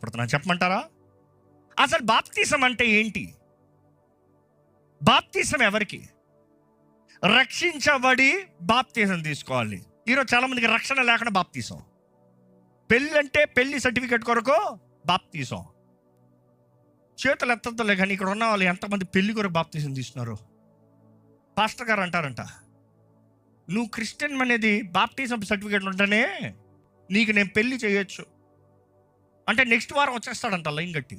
ఆశపడుతున్నాను. చెప్పమంటారా? అసలు బాప్తిసం అంటే ఏంటి? బాప్తిసం ఎవరికి? రక్షించబడి బాప్తిసం తీసుకోవాలి. ఈరోజు చాలా మందికి రక్షణ లేకుండా బాప్తిసం. పెళ్ళి అంటే పెళ్లి సర్టిఫికెట్ కొరకు బాప్తిసం. చేతులు ఎత్తలే కానీ ఇక్కడ ఉన్న వాళ్ళు ఎంతమంది పెళ్లి కొరకు బాప్తిసం తీస్తున్నారు? పాస్టర్ గారు అంటారంట, నువ్వు క్రిస్టియన్ అనేది బాప్టిజం సర్టిఫికేట్ ఉంటేనే నీకు నేను పెళ్లి చేయొచ్చు అంటే నెక్స్ట్ వారం వచ్చేస్తాడంట లైన్ కట్టి.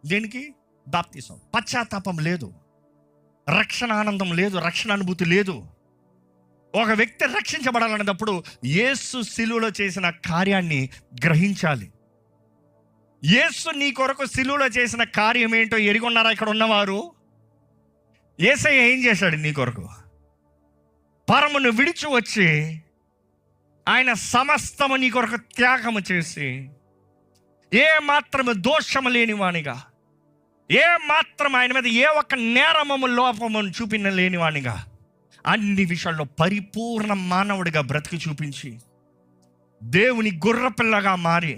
దేనికి? బాప్టిజం. పశ్చాత్తాపం లేదు, రక్షణ ఆనందం లేదు, రక్షణ అనుభూతి లేదు. ఒక వ్యక్తి రక్షించబడాలనేటప్పుడు యేసు శిలువలో చేసిన కార్యాన్ని గ్రహించాలి. యేసు నీ కొరకు శిలువలో చేసిన కార్యం ఏంటో ఎరిగొన్నారా ఇక్కడ ఉన్నవారు? యేసయ్య ఏం చేశాడు నీ కొరకు? పరమును విడిచి వచ్చి ఆయన సమస్తము నీ కొరకు త్యాగము చేసి, ఏ మాత్రము దోషము లేనివానిగా, ఏ మాత్రం ఆయన మీద ఏ ఒక్క నేరమము లోపమును చూపిన లేనివానిగా, అన్ని విషయాల్లో పరిపూర్ణ మానవుడిగా బ్రతికి చూపించి దేవుని గొర్రెపిల్లగా మారి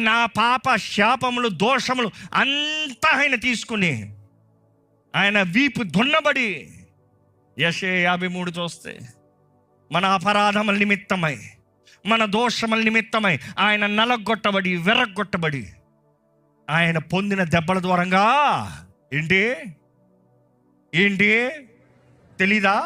నా పాప శాపములు దోషములు అంతా ఆయన తీసుకుని ఆయన వీపు దున్నబడి, యెషయా 53 చూస్తే మన అపరాధముల నిమిత్తమై మన దోషముల నిమిత్తమై ఆయన నలగొట్టబడి విరగొట్టబడి ఆయన పొందిన దెబ్బల ద్వారంగా ఏంటి తెలీదా?